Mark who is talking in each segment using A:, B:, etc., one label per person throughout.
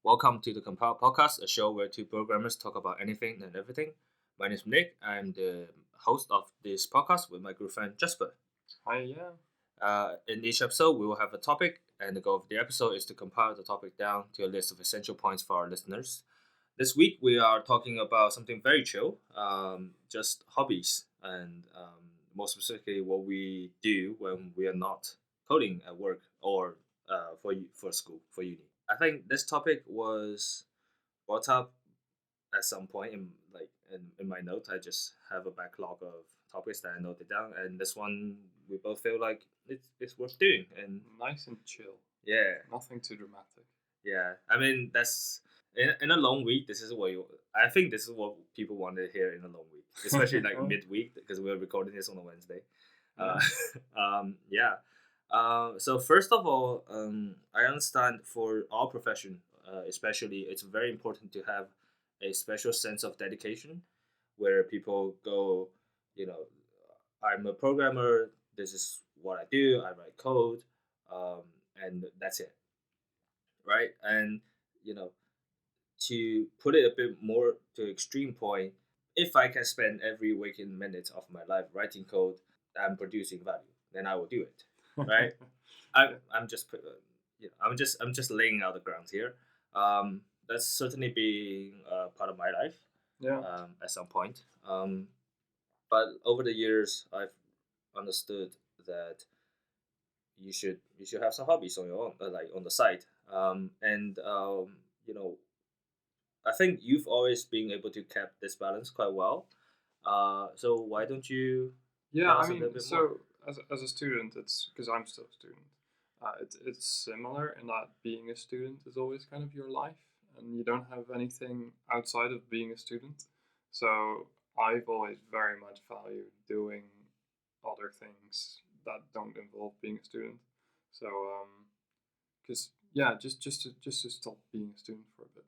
A: Welcome to the Compile Podcast, a show where two programmers talk about anything and everything. My name is Nick. I'm the host of this podcast with my good friend Jasper.
B: Hi, yeah.
A: In each episode, we will have a topic, and the goal of the episode is to compile the topic down to a list of essential points for our listeners. This week, we are talking about something very chill, just hobbies, and more specifically, what we do when we are not coding at work or for school, for uni. I think this topic was brought up at some point in my notes. I just have a backlog of topics that I noted down, and this one we both feel like it's worth doing. And
B: Nice and chill.
A: yeah,
B: Nothing too dramatic.
A: yeah. I mean, that's in a long week. I think this is what people want to hear in a long week, especially like midweek because we're recording this on a Wednesday. Yeah. So first of all, I understand for our profession, especially, it's very important to have a special sense of dedication, where people go, you know, I'm a programmer. This is what I do. I write code, and that's it, right? And you know, to put it a bit more to extreme point, if I can spend every waking minute of my life writing code and producing value, then I will do it, right? I'm just I'm just laying out the grounds here. That's certainly being part of my life.
B: Yeah.
A: At some point. But over the years, I've understood that you should have some hobbies on your own, like on the side. You know, I think you've always been able to keep this balance quite well. So why don't you
B: Yeah,
A: tell
B: I
A: us a little
B: mean,
A: bit
B: so
A: more?
B: as a student, it's because I'm still a student. It's similar in that being a student is always kind of your life, and you don't have anything outside of being a student. So I've always very much valued doing other things that don't involve being a student. So because yeah, just to stop being a student for a bit,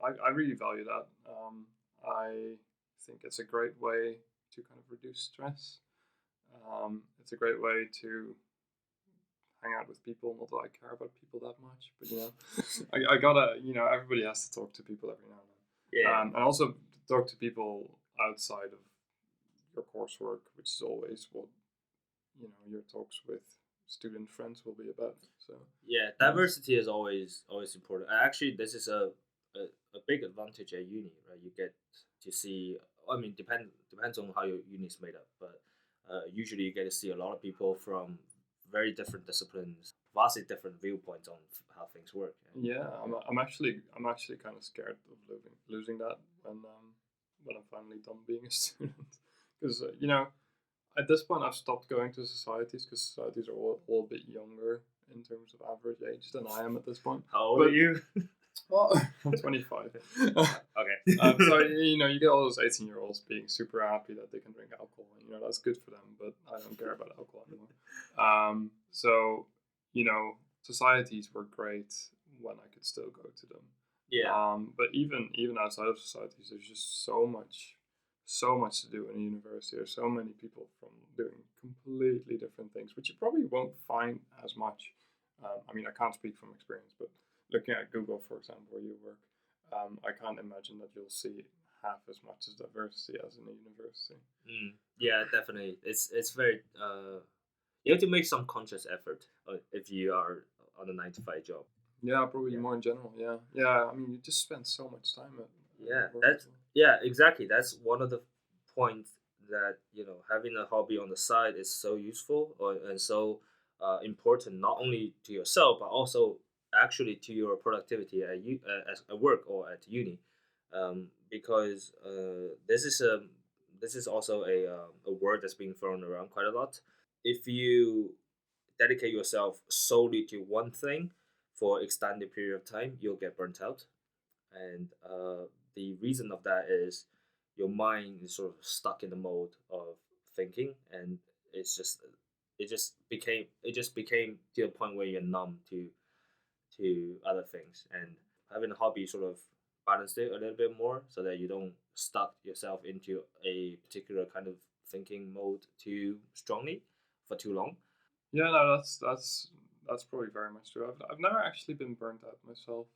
B: and I really value that. I think it's a great way to kind of reduce stress. It's a great way to hang out with people. Not that I care about people that much, but I gotta, everybody has to talk to people every now and then.
A: Yeah.
B: And also talk to people outside of your coursework, which is always what your talks with student friends will be about. So
A: yeah, diversity is always important. Actually, this is a big advantage at uni, right? You get to see. I mean, depends on how your uni is made up, but usually you get to see a lot of people from very different disciplines, vastly different viewpoints on how things work. And,
B: yeah, I'm actually kind of scared of losing that when I'm finally done being a student, because at this point I've stopped going to societies because societies are all a bit younger in terms of average age than I am at this point.
A: How old are you?
B: Well, I'm 25.
A: Okay.
B: So you get all those 18-year-olds being super happy that they can drink alcohol, and that's good for them. But I don't care about alcohol anymore. So societies were great when I could still go to them.
A: Yeah.
B: But even outside of societies, there's just so much to do in a university. There's so many people from doing completely different things, which you probably won't find as much. I mean, I can't speak from experience, but looking at Google, for example, where you work, I can't imagine that you'll see half as much as diversity as in a university.
A: Yeah, definitely. It's very you have to make some conscious effort if you are on a 9 to 5 job.
B: Yeah, probably more in general. Yeah. I mean, you just spend so much time at work.
A: Yeah, exactly. That's one of the points that having a hobby on the side is so useful and so important, not only to yourself but also actually to your productivity at work or at uni, because this is also a word that's being thrown around quite a lot. If you dedicate yourself solely to one thing for extended period of time, you'll get burnt out, and the reason of that is your mind is sort of stuck in the mode of thinking, and it just became to a point where you're numb to other things, and having a hobby sort of balance it a little bit more so that you don't stuck yourself into a particular kind of thinking mode too strongly for too long.
B: Yeah, no, that's probably very much true. I've never actually been burnt out myself.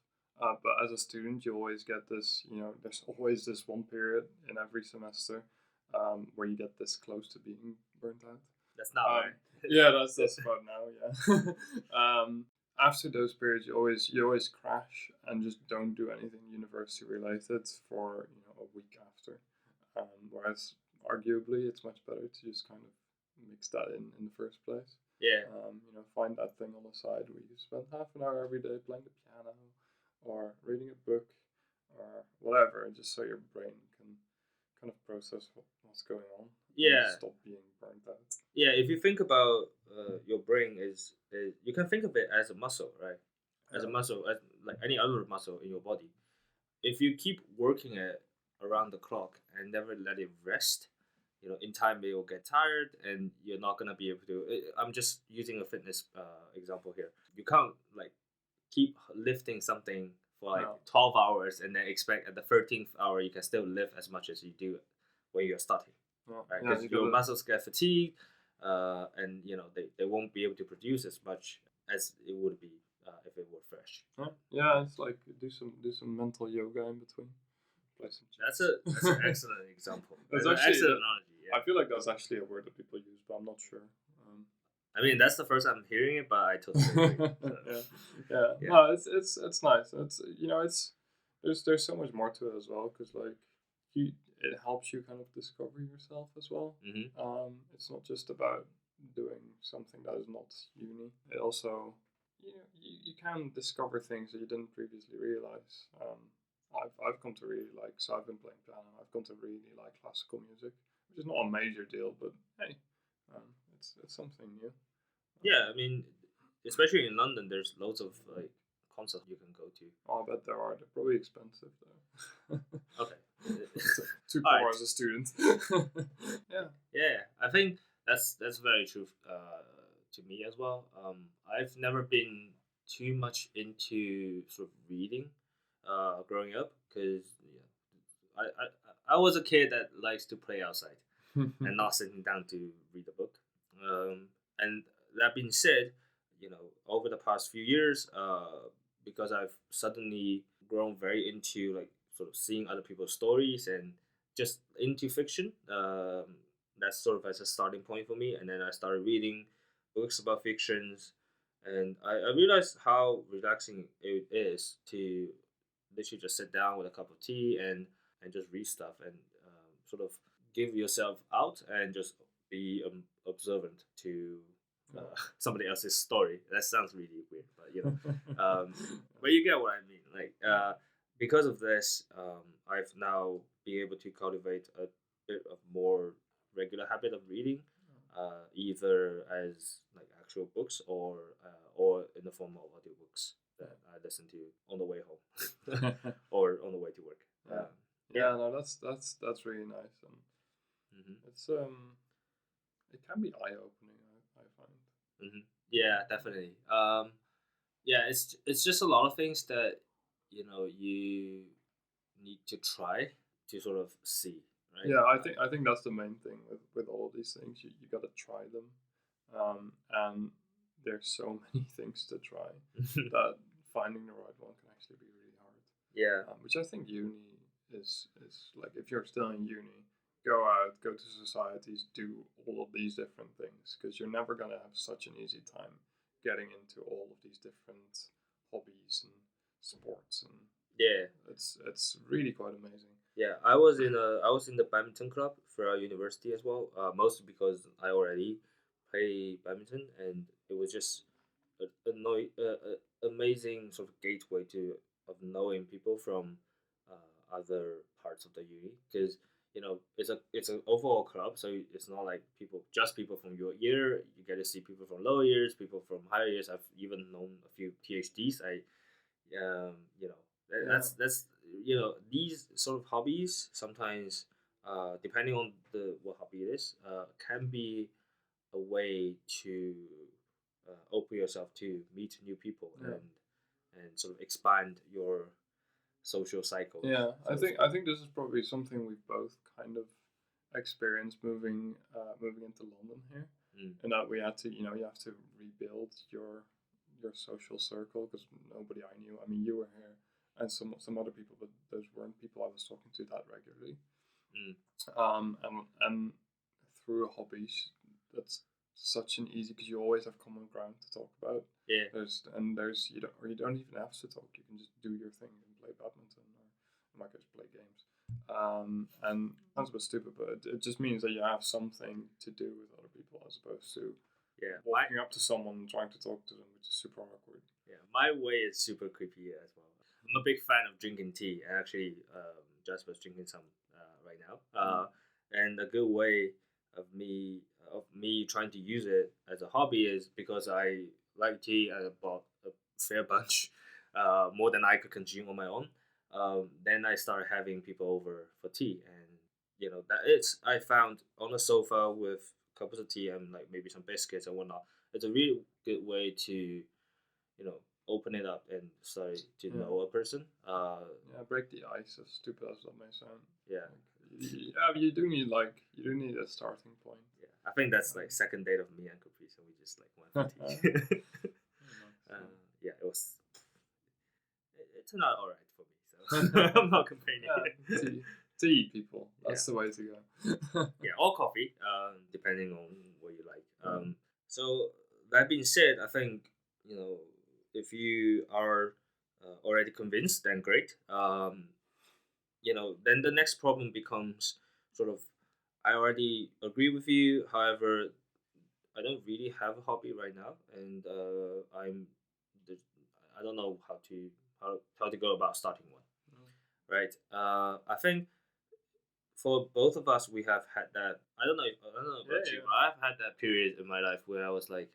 B: But as a student, you always get this, there's always this one period in every semester where you get this close to being burnt out.
A: That's not right.
B: Yeah, that's about now. Yeah. After those periods, you always crash and just don't do anything university related for a week after. Whereas arguably, it's much better to just kind of mix that in the first place.
A: Yeah.
B: Find that thing on the side where you spend half an hour every day playing the piano, or reading a book, or whatever, just so your brain can kind of process what's going on.
A: Yeah.
B: And stop being burnt out.
A: Yeah, if you think about your brain is you can think of it as a muscle, right? As a muscle, as like any other muscle in your body. If you keep working it around the clock and never let it rest, in time it will get tired and you're not gonna be able to. I'm just using a fitness example here. You can't like keep lifting something for like 12 hours and then expect at the 13th hour you can still lift as much as you do when you're starting. Right? Because your muscles get fatigued, and they won't be able to produce as much as it would be if it were fresh.
B: Yeah, it's like do some mental yoga in between.
A: That's an excellent example.
B: That's
A: an
B: actually
A: excellent analogy. Yeah.
B: I feel like that's actually a word that people use, but I'm not sure.
A: I mean, that's the first I'm hearing it, but I totally agree.
B: Yeah. No, it's nice. There's so much more to it as well, because like it helps you kind of discover yourself as well.
A: Mm-hmm.
B: It's not just about doing something that is not uni. It also, you can discover things that you didn't previously realize. I've come to really like, so I've been playing piano. I've come to really like classical music, which is not a major deal, but hey, it's something new.
A: Yeah, I mean, especially in London, there's loads of like concerts you can go to.
B: Oh, I bet there are. They're probably expensive though.
A: Okay.
B: Too poor as a student.
A: Yeah, I think that's very true to me as well. I've never been too much into sort of reading growing up, because I was a kid that likes to play outside and not sitting down to read a book. And that being said, over the past few years, because I've suddenly grown very into like sort of seeing other people's stories and just into fiction. That's sort of as a starting point for me, and then I started reading books about fictions, and I realized how relaxing it is to literally just sit down with a cup of tea and just read stuff and sort of give yourself out and just be observant to somebody else's story. That sounds really weird, but but you get what I mean. Like because of this, I've now been able to cultivate a bit of more regular habit of reading, either as like actual books or in the form of audiobooks that I listen to on the way home or on the way to work.
B: No, that's really nice, and it's it can be eye opening. I find.
A: Yeah, definitely. Yeah, it's just a lot of things that you need to try to sort of see, right?
B: Yeah, I think that's the main thing with all of these things. You gotta try them, and there's so many things to try that finding the right one can actually be really hard.
A: Yeah,
B: which I think uni is like, if you're still in uni, go out, go to societies, do all of these different things, because you're never gonna have such an easy time getting into all of these different hobbies and sports, and it's really quite amazing.
A: Yeah, I was in the badminton club for our university as well. Mostly because I already play badminton, and it was just amazing sort of gateway of knowing people from other parts of the uni, because it's an overall club, so it's not like people from your year. You get to see people from lower years, people from higher years. I've even known a few PhDs. That's these sort of hobbies sometimes, depending on what hobby it is, can be a way to open yourself to meet new people and sort of expand your social cycle.
B: Yeah, I think this is probably something we've both kind of experienced moving into London here, and that we had to you have to rebuild your social circle, because nobody I knew. I mean, you were here and some other people, but those weren't people I was talking to that regularly.
A: Mm.
B: And through hobbies, that's such an easy, because you always have common ground to talk about.
A: Yeah.
B: There's you don't even have to talk. You can just do your thing and play badminton, or in my case, play games. And sounds a bit stupid, but it just means that you have something to do with other people, as opposed to walking up to someone and trying to talk to them, which is super awkward.
A: Yeah, my way is super creepy as well. I'm a big fan of drinking tea, and actually, Jasper's drinking some right now. And a good way of me trying to use it as a hobby is because I like tea. I bought a fair bunch, more than I could consume on my own. Then I started having people over for tea, and that I found on the sofa with cups of tea and like maybe some biscuits and whatnot. It's a really good way to open it up and start to know a person.
B: Break the ice, as stupid as that may sound.
A: Yeah.
B: You do need a starting point.
A: Yeah, I think that's like second date of me and Caprice, and we just like went for tea. Yeah, it turned out alright for me, so I'm not complaining.
B: Tea people, that's the way to go.
A: Yeah, or coffee, depending on what you like. So that being said, I think if you are already convinced, then great. Then the next problem becomes sort of, I already agree with you. However, I don't really have a hobby right now, and I don't know how to go about starting one. Right. I think for both of us, we have had that. I don't know about you. I've had that period in my life where I was like,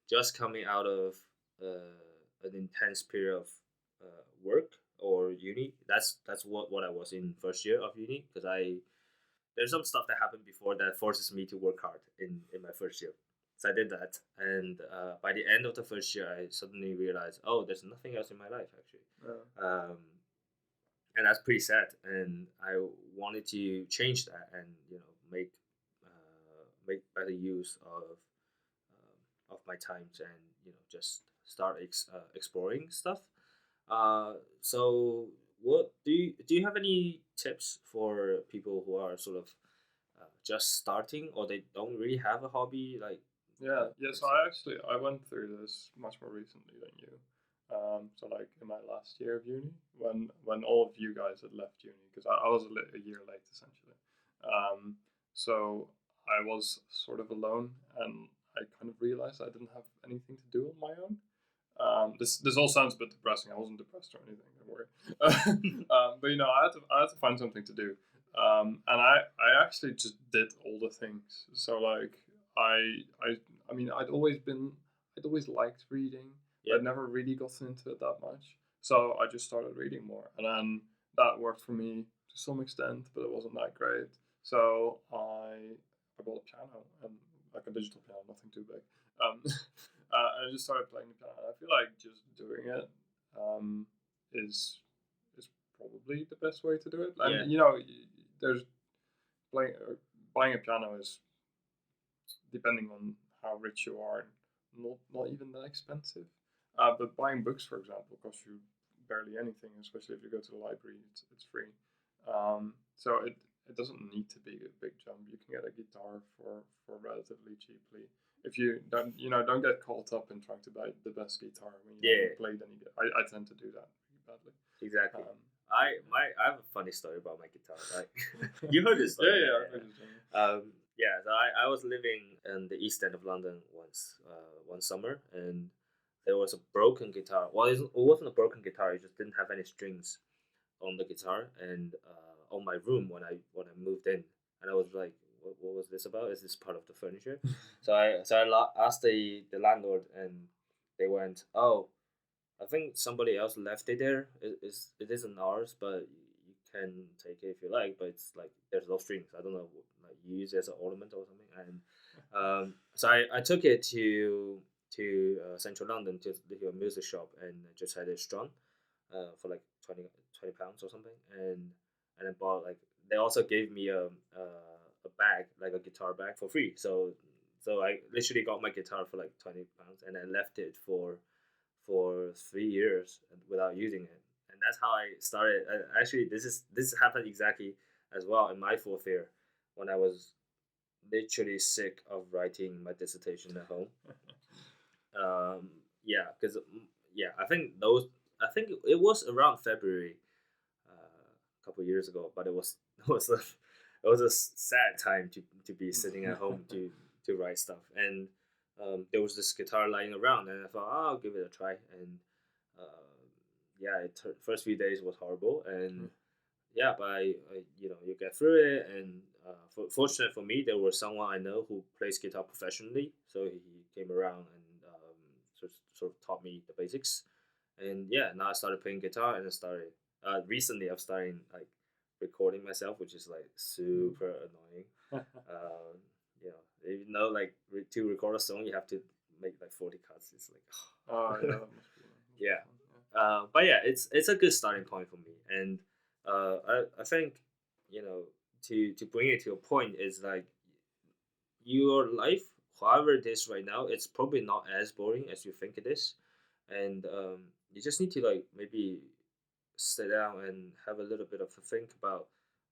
A: just coming out of an intense period of work or uni. That's what I was in first year of uni, because there's some stuff that happened before that forces me to work hard in my first year. So I did that, and by the end of the first year, I suddenly realized, oh, there's nothing else in my life actually. And that's pretty sad. And I wanted to change that, and make better use of my times, and just start exploring stuff. So what do you have any tips for people who are sort of just starting, or they don't really have a hobby like?
B: So I went through this much more recently than you. So like in my last year of uni, when all of you guys had left uni, because I was a year late essentially. So I was sort of alone, and I kind of realized I didn't have anything to do on my own. This all sounds a bit depressing. I wasn't depressed or anything. Don't worry. But I had to find something to do. And I actually just did all the things. So like I'd always liked reading. Yeah. I'd never really gotten into it that much. So I just started reading more, and then that worked for me to some extent, but it wasn't that great. So I bought a piano, and like a digital piano, nothing too big. And I just started playing the piano. I feel like just doing it is probably the best way to do it. And there's buying a piano is, depending on how rich you are, not even that expensive. But buying books, for example, costs you barely anything, especially if you go to the library. It's free. So it doesn't need to be a big jump. You can get a guitar for relatively cheaply. If you don't get caught up in trying to buy the best guitar when you haven't played any. I tend to do that pretty badly.
A: Exactly. I have a funny story about my guitar. Like, you heard this story?
B: Yeah, I've heard this story.
A: So I was living in the east end of London once, one summer, and there was a broken guitar. Well, it wasn't a broken guitar. It just didn't have any strings on the guitar, and on my room when I moved in, and I was like, what was this about? Is this part of the furniture? So I asked the landlord, and they went, oh, I think somebody else left it there. It isn't ours, but you can take it if you like. But it's like there's no strings. I don't know, like you use it as an ornament or something. And so I took it to central London to a music shop, and just had it strung for like 20 pounds or something, and then bought, like, they also gave me a bag, like a guitar bag, for free. So I literally got my guitar for like 20 pounds, and I left it for 3 years without using it. And that's how I started. Actually, this happened exactly as well in my fourth year when I was literally sick of writing my dissertation at home. Yeah, because yeah, I think it was around February, a couple years ago, but it was it was a sad time to be sitting at home to write stuff, and there was this guitar lying around, and I thought, oh, I'll give it a try, and yeah, first few days was horrible, and yeah, but you know, you get through it, and fortunate for me, there was someone I know who plays guitar professionally, so he came around and sort of taught me the basics, and yeah, now I started playing guitar, and I started recently I've started like recording myself, which is like super annoying. You know, even though like to record a song, you have to make like 40 cuts. It's like
B: Oh yeah, that must be
A: yeah.
B: fun. Yeah.
A: But yeah, it's a good starting point for me, and I think you know to bring it to a point is like your life, however it is right now, it's probably not as boring as you think it is, and you just need to like maybe sit down and have a little bit of a think about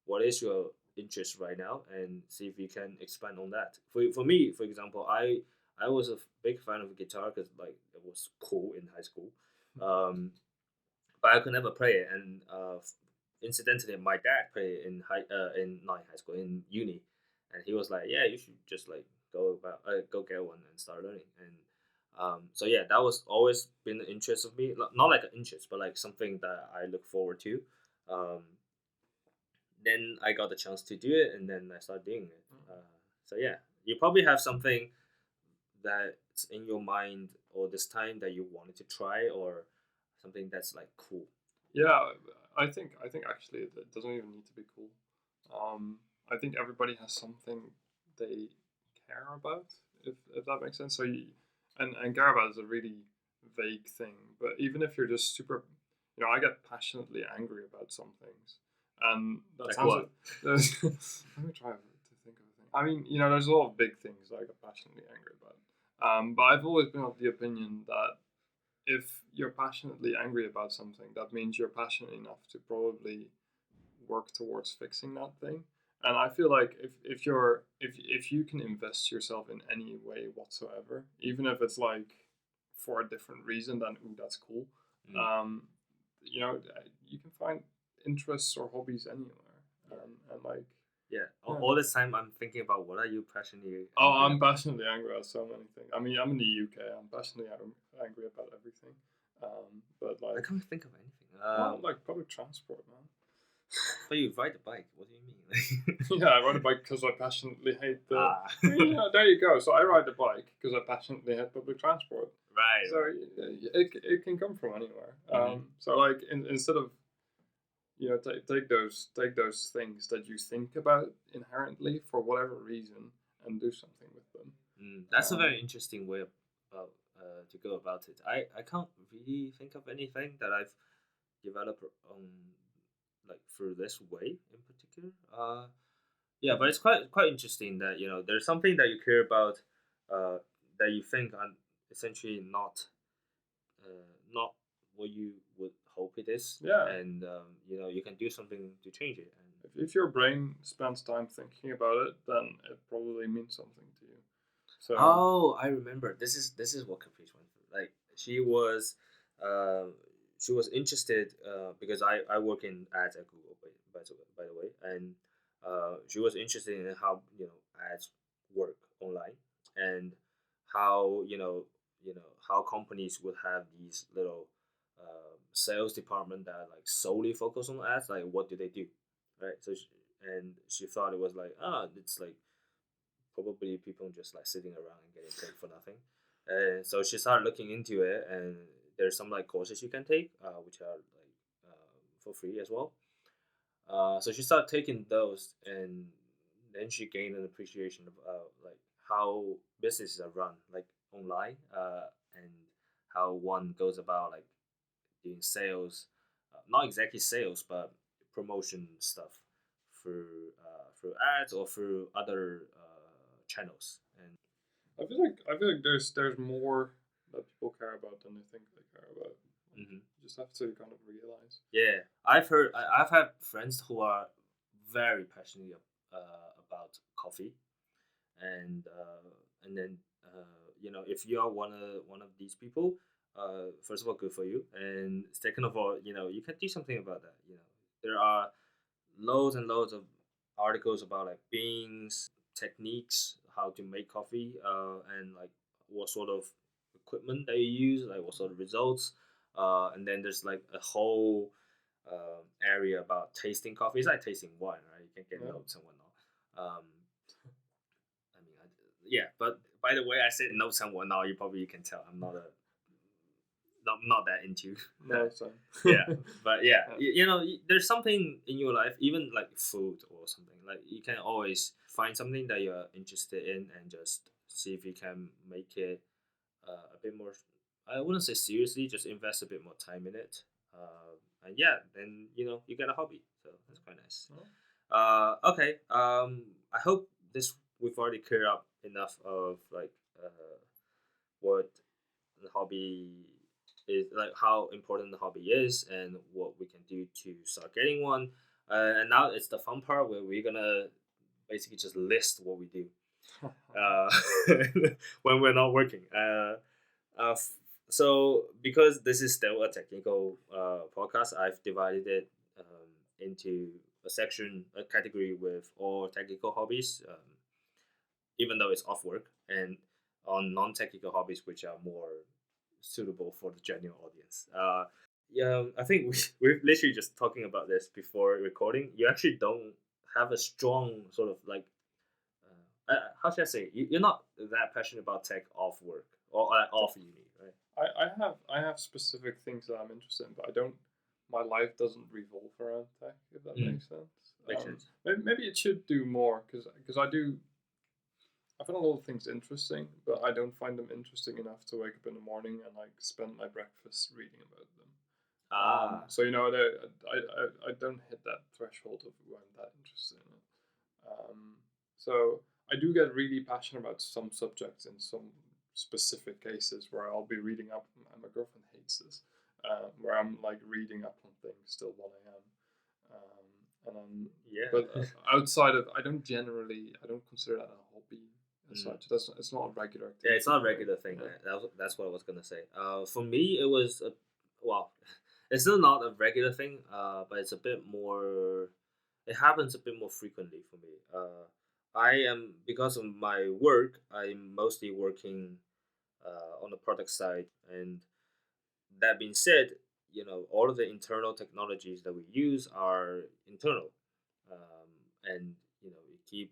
A: what is your interest right now and see if you can expand on that. For me, for example, I was a big fan of guitar because like it was cool in high school, um, but I could never play it. And incidentally, my dad played it in not in high school, in uni, and he was like, "Yeah, you should just like go get one and start learning." And so yeah, that was always been an interest of me. Not like an interest, but like something that I look forward to. Um, then I got the chance to do it, and then I started doing it. So yeah, you probably have something that's in your mind or this time that you wanted to try, or something that's like cool.
B: Yeah, I think actually it doesn't even need to be cool. I think everybody has something they care about, if that makes sense. So and care about is a really vague thing, but even if you're just super, I get passionately angry about some things, and that
A: Like
B: sounds
A: what?
B: let me try to think of a thing. I mean, there's a lot of big things that I get passionately angry about. But I've always been of the opinion that if you're passionately angry about something, that means you're passionate enough to probably work towards fixing that thing. And I feel like if you can invest yourself in any way whatsoever, even if it's like for a different reason, then ooh, that's cool.
A: Mm.
B: You can find interests or hobbies anywhere, and like
A: Yeah.
B: Yeah.
A: All this time I'm thinking about what are you passionately
B: Oh,
A: angry
B: I'm
A: about?
B: passionately angry about so many things. I mean, I'm in the UK. I'm passionately angry about everything. But
A: I
B: like,
A: can't think of anything.
B: like public transport, man.
A: But you ride the bike. What do you mean?
B: Yeah, I ride a bike because I passionately hate the.
A: Ah.
B: Yeah, there you go. So I ride the bike because I passionately hate public transport.
A: Right.
B: So it can come from anywhere.
A: Mhm.
B: So like instead of take those things that you think about inherently for whatever reason and do something with them.
A: That's a
B: Um,
A: very interesting way about to go about it. I can't really think of anything that I've developed like through this way in particular. Yeah, but it's quite interesting that there's something that you care about, uh, that you think are essentially not what you would hope it is,
B: yeah,
A: and you can do something to change it. And
B: if your brain spends time thinking about it, then it probably means something to you. So
A: oh, I remember. This is what Caprice went through. Like uh, she was interested because I work in ads at Google, by the way, and she was interested in how ads work online, and how how companies would have these little sales department that like solely focus on ads. Like, what do they do, right? And she thought it was like, it's like probably people just like sitting around and getting paid for nothing. And so she started looking into it, and there's some like courses you can take, which are like for free as well. So she started taking those, and then she gained an appreciation of like how businesses are run, like online, and how one goes about like doing sales, not exactly sales, but promotion stuff through ads or through other channels. And
B: I feel like there's more that people care about than they think they care about.
A: Mm-hmm.
B: You just have to kind of realize.
A: Yeah, I've had friends who are very passionate about coffee, and then if you are one of these people, first of all, good for you, and second of all, you can do something about that. There are loads and loads of articles about like beans, techniques, how to make coffee, and like what sort of equipment they use, like what sort of results, and then there's like a whole area about tasting coffee. It's like tasting wine, right? You can get
B: Yeah.
A: notes and whatnot. Yeah, but by the way, I said notes and whatnot. You probably can tell I'm not that into.
B: No, so.
A: Yeah, but yeah,
B: Yeah.
A: there's something in your life, even like food or something. Like you can always find something that you're interested in and just see if you can make it a bit more. I wouldn't say seriously, just invest a bit more time in it. And yeah, then you get a hobby, so that's quite nice.
B: Oh.
A: Okay. I hope this we've already cleared up enough of like what the hobby is, like how important the hobby is, and what we can do to start getting one. And now it's the fun part where we're gonna basically just list what we do uh, when we're not working. Uh, f- so because this is still a technical podcast, I've divided it into a category with all technical hobbies, even though it's off work, and on non-technical hobbies, which are more suitable for the general audience. Yeah, I think we're literally just talking about this before recording. You actually don't have a strong sort of like, how should I say? You're not that passionate about tech off work or off uni, right?
B: I have specific things that I'm interested in, but I don't. My life doesn't revolve around tech, if that makes sense.
A: Makes sense.
B: Maybe it should do more because I find a lot of things interesting, but I don't find them interesting enough to wake up in the morning and like spend my breakfast reading about them. So I don't hit that threshold of who I'm that interested in it. So I do get really passionate about some subjects in some specific cases where I'll be reading up. And my girlfriend hates this, where I'm like reading up on things till 1 a.m. And then,
A: yeah.
B: But outside of, I don't consider that a hobby as such. It's not a regular activity.
A: Yeah, it's not a regular thing. Yeah. That's what I was gonna say. For me, it was well, it's still not a regular thing. But it's a bit more. It happens a bit more frequently for me. I am, because of my work, I'm mostly working on the product side, and that being said, all of the internal technologies that we use are internal, and you keep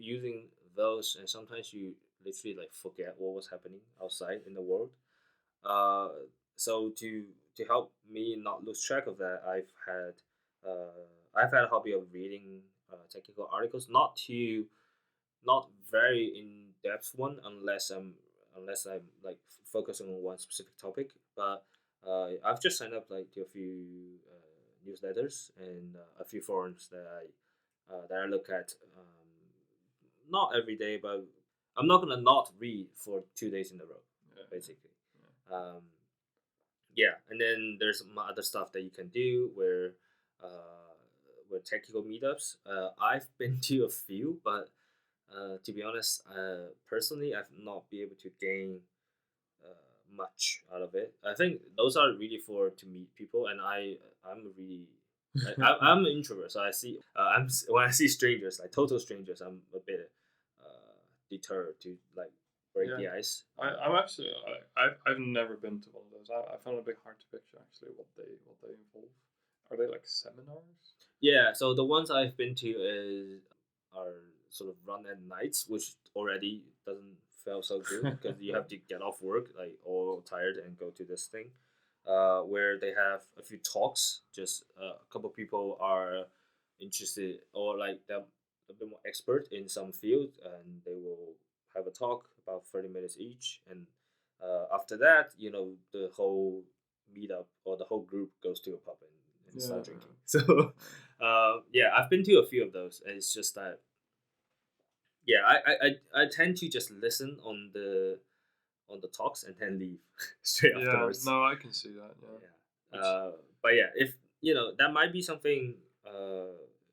A: using those, and sometimes you literally like forget what was happening outside in the world. Uh, so to help me not lose track of that, I've had a hobby of reading technical articles, not very in depth one, unless I'm like focusing on one specific topic. But I've just signed up like to a few newsletters and a few forums that I look at. Not every day, but I'm not gonna not read for 2 days in a row, basically. Um, yeah, and then there's my other stuff that you can do where technical meetups. I've been to a few, but to be honest, personally, I've not been able to gain much out of it. I think those are really for to meet people, and I'm really I'm an introvert, so when I see strangers, like total strangers, I'm a bit deterred to like break the ice.
B: I'm actually I've never been to one of those. I found it a bit hard to picture actually what they involve. Are they like seminars?
A: Yeah, so the ones I've been to are sort of run at nights, which already doesn't feel so good because you have to get off work like all tired and go to this thing, where they have a few talks. Just a couple people are interested, or like they're a bit more expert in some field, and they will have a talk about 30 minutes each, and after that, the whole meetup or the whole group goes to a pub and start drinking. So yeah, I've been to a few of those, and it's just that, yeah, I tend to just listen on the on the talks and then leave straight
B: Yeah,
A: afterwards.
B: no, I can see that. Yeah.
A: Yeah.
B: It's,
A: But yeah, if that might be something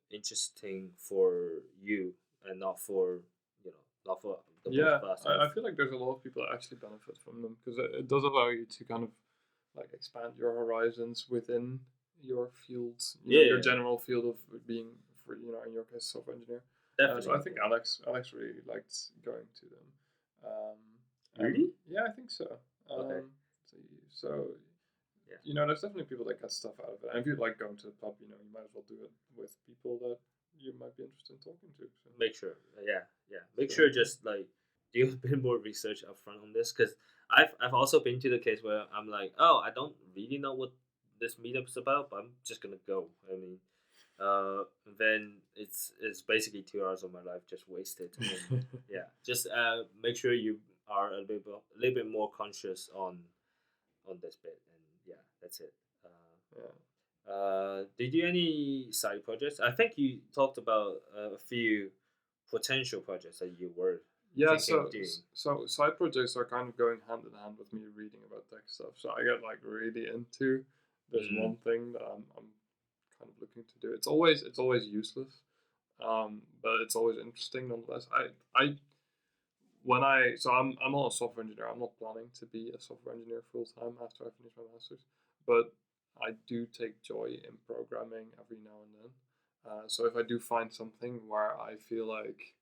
A: interesting for you and not for the both
B: yeah,
A: of us.
B: I feel like there's a lot of people that actually benefit from them because it does allow you to kind of like expand your horizons within your field, your
A: Yeah,
B: general field of being, for in your case, software engineer.
A: definitely.
B: So I think Alex really liked going to them.
A: Really?
B: Yeah, I think so.
A: Okay.
B: So
A: Yeah.
B: there's definitely people that get stuff out of it. And if you like going to the pub, you might as well do it with people that you might be interested in talking to. So.
A: Make sure. Yeah. Make
B: So,
A: sure just like do a bit more research upfront on this because I've also been to the case where I'm like, oh, I don't really know what this meetup's about, but I'm just gonna go. I mean, then it's basically 2 hours of my life just wasted. And yeah, just make sure you are a little bit more conscious on this bit, and yeah, that's it.
B: yeah.
A: Did you any side projects? I think you talked about a few potential projects that you were
B: Yeah,
A: thinking of doing.
B: so side projects are kind of going hand in hand with me reading about tech stuff. So I get like really into this one thing that I'm kind of looking to do. It's always useless, but it's always interesting nonetheless. I when I so I'm not a software engineer. I'm not planning to be a software engineer full time after I finish my masters, but I do take joy in programming every now and then. So if I do find something where I feel like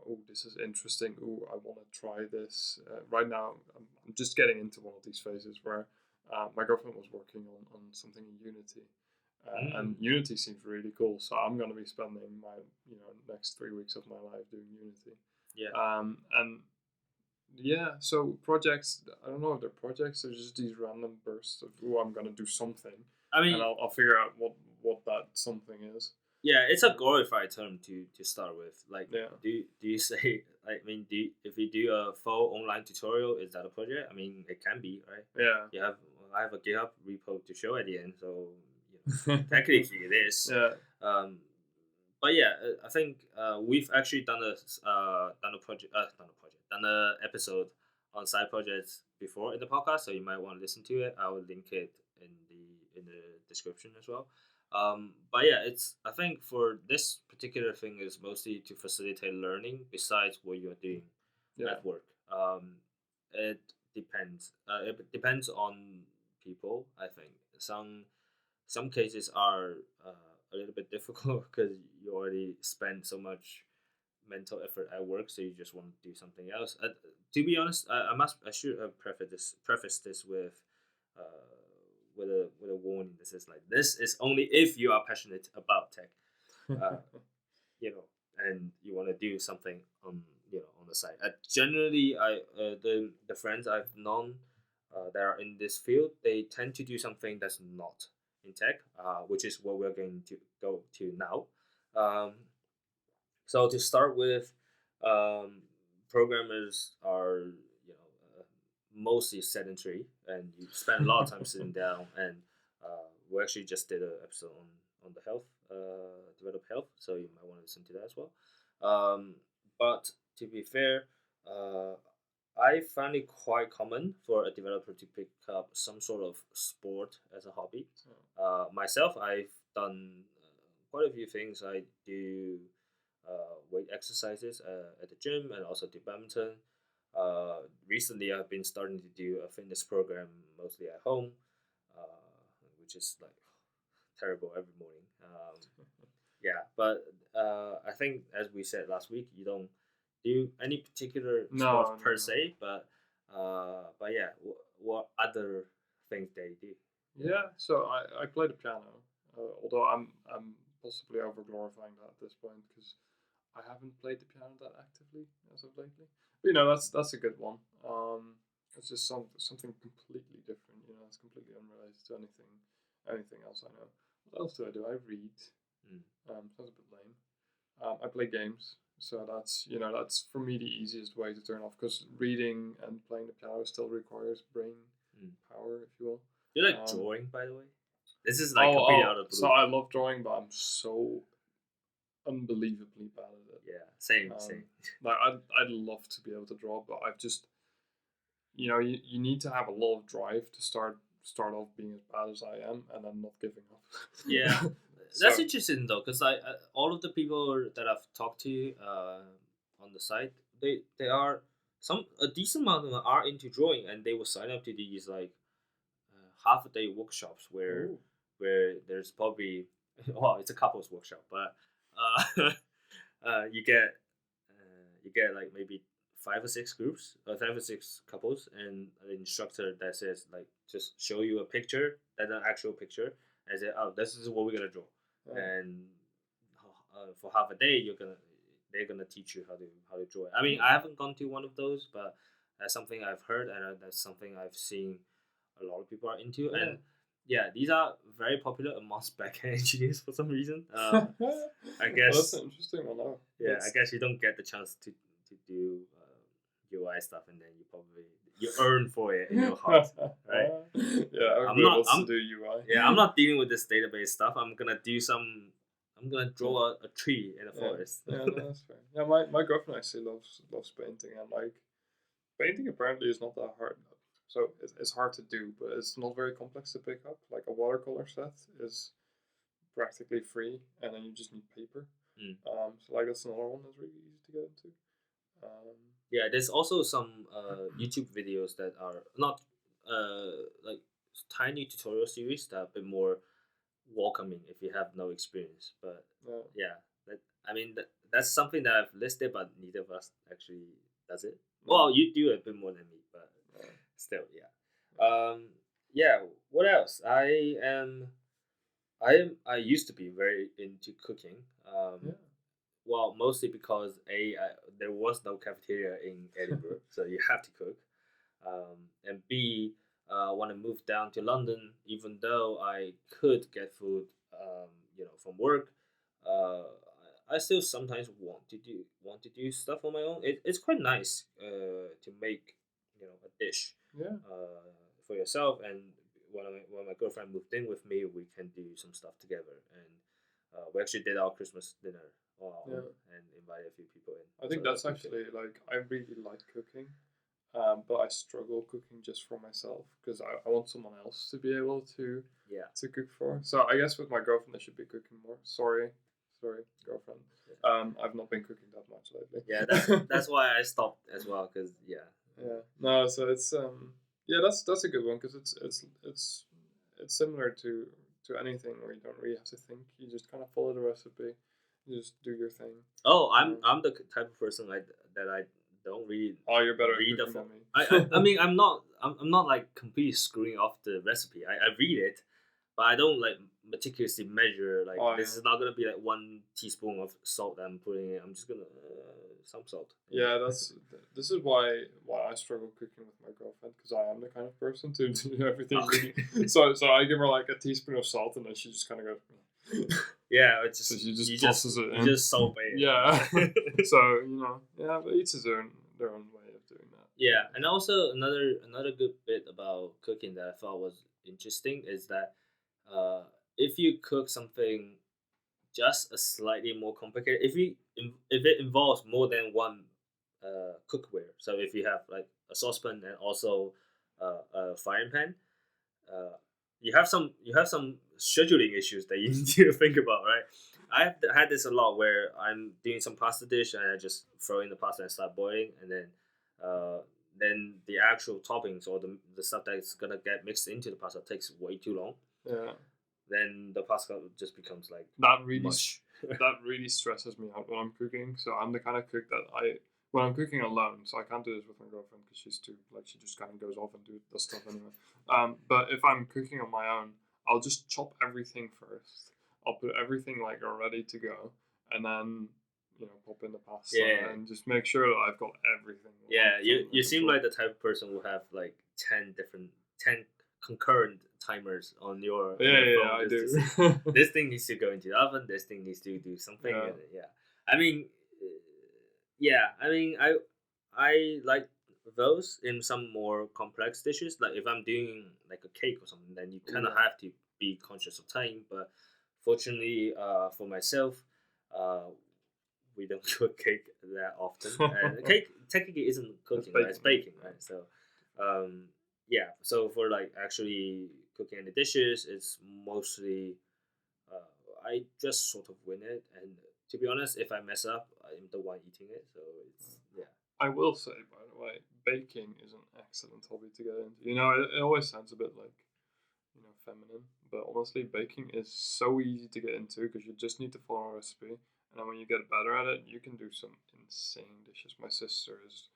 B: oh, this is interesting. Oh, I want to try this. Right now, I'm just getting into one of these phases where my girlfriend was working on something in Unity. And Unity seems really cool, so I'm going to be spending my next 3 weeks of my life doing Unity.
A: Yeah.
B: And yeah, so projects. I don't know if they're projects. They're just these random bursts of I'm going to do something.
A: I mean,
B: and I'll figure out what that something is.
A: yeah, it's a glorified term to start with. Like,
B: Yeah.
A: do you say? I mean, if you do a full online tutorial, is that a project? I mean, it can be, right?
B: Yeah.
A: I have a GitHub repo to show at the end, so technically it is.
B: Yeah.
A: But yeah, I think we've actually done done a episode on side projects before in the podcast, so you might want to listen to it. I will link it in the description as well. But yeah, I think for this particular thing is mostly to facilitate learning besides what you're doing at work. It depends. It depends on people. I think some cases are a little bit difficult because you already spend so much mental effort at work, so you just want to do something else. To be honest, I should have preface this uh, with a warning. This is only if you are passionate about tech, uh, and you want to do something on the side. Generally, the friends I've known that are in this field, they tend to do something that's not in tech, which is what we're going to go to now. So to start with, programmers are mostly sedentary, and you spend a lot of time sitting down. And we actually just did an episode on the health, develop health, so you might want to listen to that as well. But to be fair, I find it quite common for a developer to pick up some sort of sport as a hobby. Myself, I've done quite a few things. I do weight exercises at the gym and also do badminton. Recently, I've been starting to do a fitness program mostly at home, which is like terrible every morning. Yeah, but I think as we said last week, you don't do any particular sports per se, but yeah, what other things they do?
B: Yeah, so I play the piano, although I'm possibly over glorifying that at this point because I haven't played the piano that actively as of lately. But that's a good one. It's just something completely different. It's completely unrelated to anything else I know. What else do? I read. Sounds a bit lame. I play games, so that's for me the easiest way to turn off because reading and playing the piano still requires brain power, if you will.
A: You like drawing, by the way? This is like completely out of the blue.
B: So I love drawing, but I'm so unbelievably bad at it.
A: Yeah, same.
B: Like I'd love to be able to draw, but I've just you need to have a lot of drive to start off being as bad as I am, and then not giving up.
A: Yeah. That's interesting though, because all of the people that I've talked to on the site, they are a decent amount of them are into drawing, and they will sign up to these like half a day workshops
B: Ooh.
A: where there's probably well, it's a couples workshop, but you get like maybe 5 or 6 groups, 5 or 6 couples, and an instructor that says like just show you a picture, that's an actual picture, and say, oh, this is what we're gonna draw, and for half a day they're gonna teach you how to draw it. I mean, I haven't gone to one of those, but that's something I've heard, and that's something I've seen a lot of people are into, and yeah, these are very popular amongst backend engineers for some reason. I guess
B: that's an interesting one. Though.
A: Yeah, I guess you don't get the chance to do UI stuff, and then you earn for it in your heart, right?
B: Yeah, I'm do UI.
A: Yeah, I'm not dealing with this database stuff. I'm gonna draw a tree in a forest.
B: Yeah, no, that's fair. Yeah, my girlfriend actually loves painting, and like painting apparently is not that hard. So it's hard to do, but it's not very complex to pick up. Like a watercolor set is practically free, and then you just need paper. So like that's another one that's really easy to get into.
A: Yeah, there's also some YouTube videos that are not like tiny tutorial series that are a bit more welcoming if you have no experience. But that's something that I've listed, but neither of us actually does it. Well, you do a bit more than me, but still, yeah. What else? I used to be very into cooking. Well, mostly because there was no cafeteria in Edinburgh, so you have to cook. And B, when I moved down to London, even though I could get food, from work, uh, I still sometimes want to do stuff on my own. It's quite nice to make a dish for yourself, and when my girlfriend moved in with me, we can do some stuff together, and we actually did our Christmas dinner and invited a few people in.
B: I think that's actually like I really like cooking, but I struggle cooking just for myself because I want someone else to be able to cook for. So I guess with my girlfriend, I should be cooking more. Sorry, girlfriend. I've not been cooking that much lately.
A: Yeah, that's why I stopped as well. Cause
B: no, so it's that's a good one because it's similar to anything where you don't really have to think. You just kind of follow the recipe. You just do your thing.
A: Oh, I'm the type of person that I don't really.
B: Oh, you're better read at cooking
A: than me. I mean I'm not like completely screwing off the recipe. I read it, but I don't like meticulously measure like this is not gonna be like 1 teaspoon of salt that I'm putting in. I'm just gonna some salt.
B: Yeah, this is why I struggle cooking with my girlfriend because I am the kind of person to do everything. Okay. So I give her like a teaspoon of salt and then she just kind of goes.
A: Yeah, it's just
B: so she just tosses it in.
A: You just salt it.
B: Yeah. So but each is their own way of doing that.
A: Yeah, and also another good bit about cooking that I thought was interesting is that if you cook something just a slightly more complicated, if it involves more than one cookware, so if you have like a saucepan and also a frying pan, you have some scheduling issues that you need to think about, right? I've had this a lot where I'm doing some pasta dish and I just throw in the pasta and start boiling, and then the actual toppings or the stuff that's gonna get mixed into the pasta takes way too long.
B: Yeah.
A: Then the pasta just becomes like
B: that really that really stresses me out when I'm cooking. So I'm the kind of cook that when I'm cooking alone, so I can't do this with my girlfriend because she's too she just kind of goes off and does stuff anyway. But if I'm cooking on my own, I'll just chop everything first. I'll put everything like ready to go, and then pop in the pasta and just make sure that I've got everything.
A: Yeah, you seem like the type of person who have like 10 concurrent timers on your phone.
B: I do.
A: This thing needs to go into the oven. This thing needs to do something. I mean, I like those in some more complex dishes. Like if I'm doing like a cake or something, then you kind of have to be conscious of time. But fortunately, for myself, we don't cook cake that often. And cake technically isn't cooking, right? It's baking, right? So Yeah. So for like actually cooking any dishes, it's mostly I just sort of win it, and to be honest, if I mess up, I'm the one eating it. So it's yeah.
B: I will say, by the way, baking is an excellent hobby to get into. You know, it always sounds a bit like, feminine, but honestly, baking is so easy to get into because you just need to follow a recipe, and then when you get better at it, you can do some insane dishes. My sister is,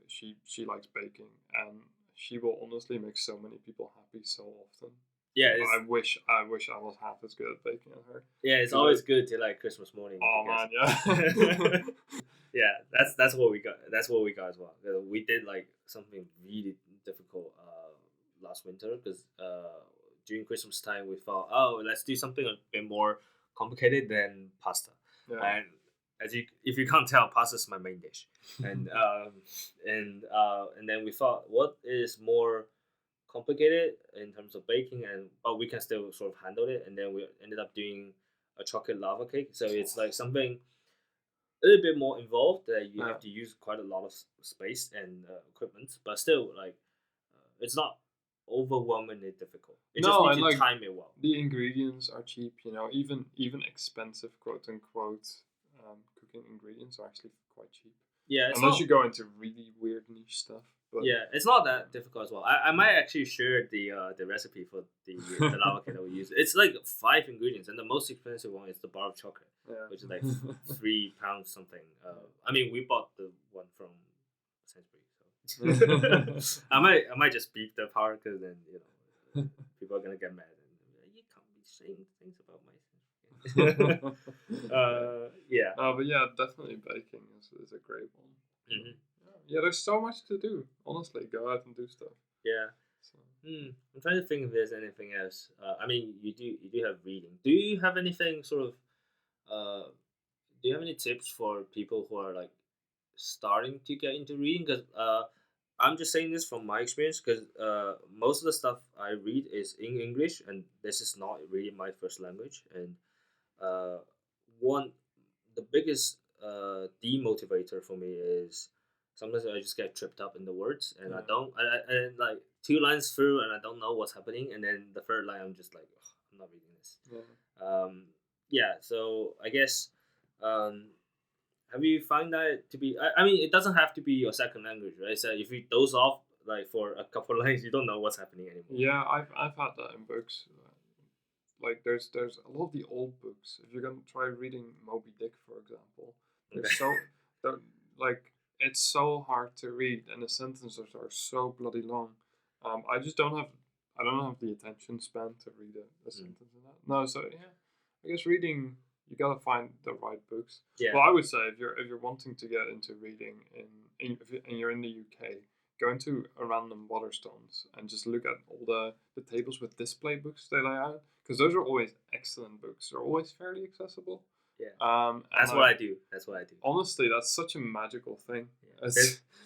B: she likes baking, and she will honestly make so many people happy so often.
A: Yeah,
B: I wish I was half as good at baking as her.
A: yeah, it's always good to like Christmas morning.
B: Oh man,
A: yeah.
B: yeah.
A: Yeah, that's what we got. That's what we got as well. We did like something really difficult last winter because during Christmas time we thought, oh, let's do something a bit more complicated than pasta.
B: Yeah.
A: And if you can't tell, pasta is my main dish. And and then we thought, what is more complicated in terms of baking, and but we can still sort of handle it. And then we ended up doing a chocolate lava cake. So it's like something a little bit more involved that you have to use quite a lot of space and equipment, but still like it's not overwhelmingly difficult. You just
B: No,
A: need
B: and
A: to
B: like
A: time it well.
B: the ingredients are cheap. You know, even expensive quote unquote cooking ingredients are actually quite cheap.
A: Yeah,
B: Unless
A: not,
B: you go into really weird niche stuff. But
A: yeah, it's not that difficult as well. I might actually share the recipe for the lava cake that we use. It's like 5 ingredients, and the most expensive one is the bar of chocolate,
B: yeah.
A: which is like £3 something. I mean, we bought the one from Sainsbury's. So I might just beep the part because then people are gonna get mad and you can't be saying things about my yeah.
B: But yeah, definitely baking is a great one.
A: Mm-hmm.
B: Yeah, there's so much to do. Honestly, go out and do stuff.
A: Yeah.
B: So.
A: I'm trying to think if there's anything else. I mean, you do have reading. Do you have anything sort of? Do you have any tips for people who are like starting to get into reading? Because I'm just saying this from my experience. Because most of the stuff I read is in English, and this is not really my first language. And uh, one the biggest demotivator for me is sometimes I just get tripped up in the words and I don't and like 2 lines through and I don't know what's happening, and then the third line I'm just like, "Ugh, I'm not reading this." Yeah, so I guess have you found that to be I mean it doesn't have to be your second language, right? So if you doze off like for a couple of lines you don't know what's happening anymore.
B: Yeah, I've had that in books. Like there's a lot of the old books. If you're gonna try reading Moby Dick, for example, they're like it's so hard to read, and the sentences are so bloody long. I don't have the attention span to read a sentence in that. No, so yeah, I guess reading you gotta find the right books.
A: Yeah.
B: Well, I would say if you're wanting to get into reading and you're in the UK, go into a random Waterstones and just look at all the tables with display books they lay out, because those are always excellent books. They're always fairly accessible.
A: Yeah. That's what I do. That's what I do.
B: Honestly, that's such a magical thing.
A: Yeah.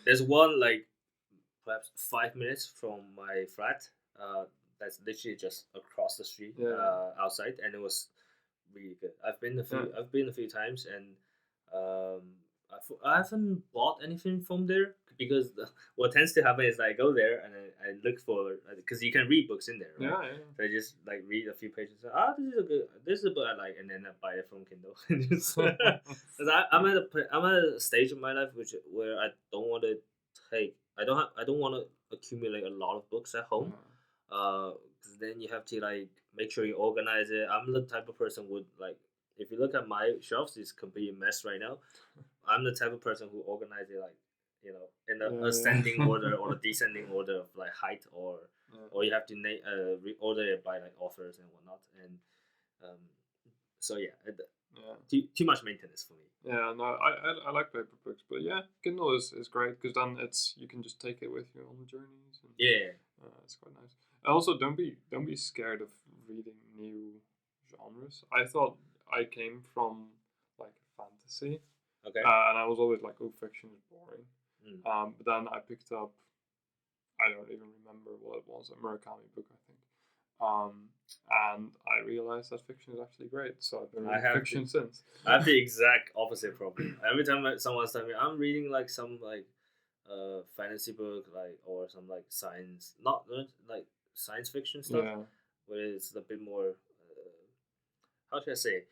A: There's one like perhaps 5 minutes from my flat. That's literally just across the street outside, and it was really good. I've been a few times, and I haven't bought anything from there because what tends to happen is I go there and I look for because you can read books in there, right?
B: Yeah.
A: So I just like read a few pages. This is a book I like, and then I buy it from Kindle. Because I'm at a stage of my life where I don't want to I don't want to accumulate a lot of books at home. Because then you have to like make sure you organize it. I'm the type of person would like if you look at my shelves, it's complete mess right now. I'm the type of person who organize it like in the ascending order or the descending order of like height, or you have to order it by like authors and whatnot, and so too much maintenance for me.
B: Yeah, no, I like paper books, but yeah, Kindle is great because then you can just take it with you on the journeys. And, it's quite nice. And also, don't be scared of reading new genres. I thought I came from like fantasy,
A: okay,
B: and I was always like, oh, fiction is boring. But then I picked up, I don't even remember what it was, a Murakami book, I think. And I realized that fiction is actually great, so I've been reading fiction since.
A: I have the exact opposite problem. Every time someone's telling me I'm reading like some like fantasy book or some science, not like science fiction stuff,
B: Yeah.
A: where it's a bit more. How should I say?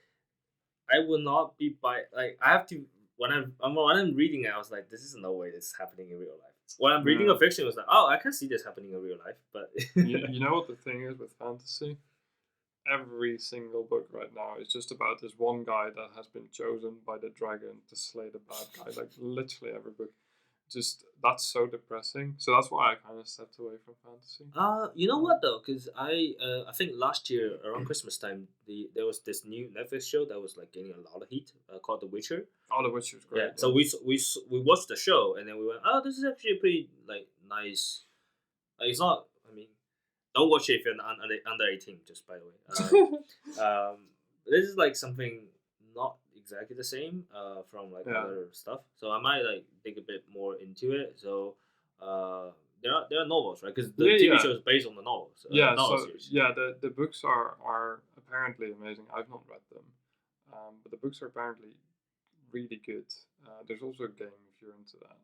A: I will not be I have to when I'm reading it, I was like, this is no way this is happening in real life. When I'm reading
B: Yeah.
A: a fiction, it was like, oh, I can see this happening in real life, but
B: You know what the thing is with fantasy? Every single book right now is just about this one guy that has been chosen by the dragon to slay the bad guy. Like literally every book. Just that's so depressing. So that's why I kind of stepped away from fantasy.
A: You know what though? Because I think last year around Christmas time, there was this new Netflix show that was like getting a lot of heat, called The Witcher.
B: Oh, The Witcher's great.
A: Yeah. So we watched the show and then we went, oh, this is actually a pretty nice. It's not. I mean, don't watch it if you're under 18. Just by the way. This is like something not exactly the same from
B: Yeah.
A: other stuff. So I might dig a bit more into it. So there are novels, right? Because the TV show is based on the novels. Novel series.
B: The books are apparently amazing. I've not read them, but the books are apparently really good. There's also a game if you're into that.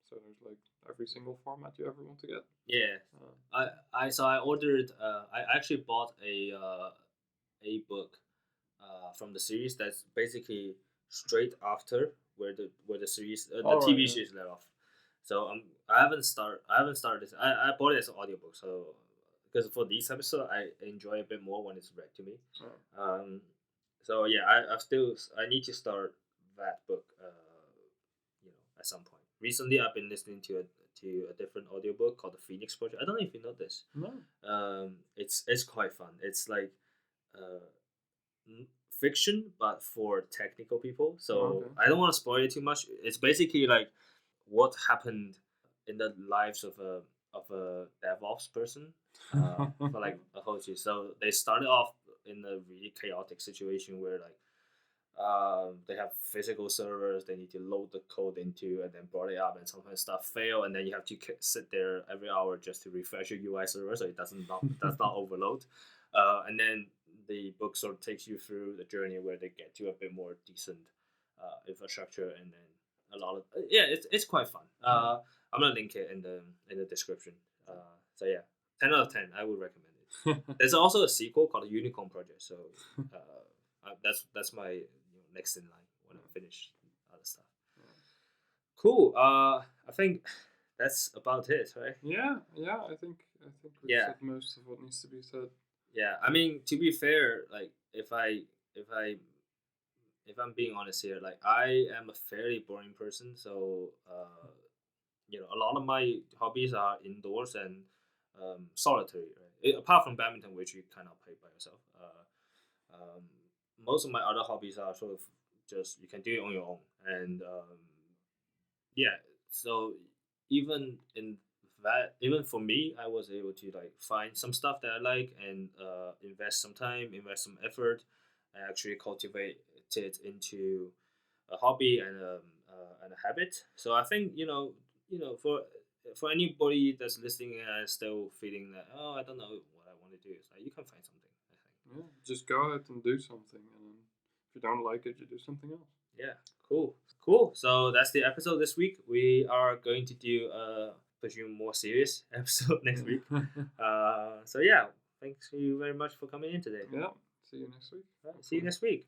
B: So there's like every single format you ever want to get.
A: Yeah. I ordered. I actually bought a book from the series that's basically straight after where the series the TV series let off. So I haven't started this. I bought it as an audiobook. So because for these episodes I enjoy a bit more when it's read to me. So yeah, I need to start that book. At some point. Recently, I've been listening to a different audiobook called The Phoenix Project. I don't know if you know this.
B: No.
A: It's quite fun. It's like fiction, but for technical people. So I don't want to spoil it too much. It's basically like what happened in the lives of a DevOps person for like a whole year. So they started off in a really chaotic situation where they have physical servers they need to load the code into and then brought it up, and sometimes stuff fail, and then you have to sit there every hour just to refresh your UI server so it does not overload. And then the book sort of takes you through the journey where they get to a bit more decent infrastructure, and then a lot of it's quite fun. I'm gonna link it in the description. So yeah, 10 out of 10. I would recommend it. There's also a sequel called the Unicorn Project. So that's my next in line when I finish other stuff. Cool. I think that's about it, right?
B: Yeah. I think we said most of what needs to be said.
A: Yeah, I mean, to be fair, like if I'm being honest here, like I am a fairly boring person, so a lot of my hobbies are indoors and solitary, right? Apart from badminton, which you kind of play by yourself. Most of my other hobbies are sort of just you can do it on your own, and so even in that, even for me, I was able to find some stuff that I like and invest some time, invest some effort, and actually cultivate it into a hobby and a habit. So I think for anybody that's listening and still feeling that, oh, I don't know what I want to do, it's like you can find something. I think.
B: Yeah, just go out and do something, and then if you don't like it, you do something else.
A: Yeah, cool. So that's the episode this week. We are going to do a presume more serious episode next week. So yeah, thanks you very much for coming in today.
B: Yeah, see you next week.
A: Right, see you next week.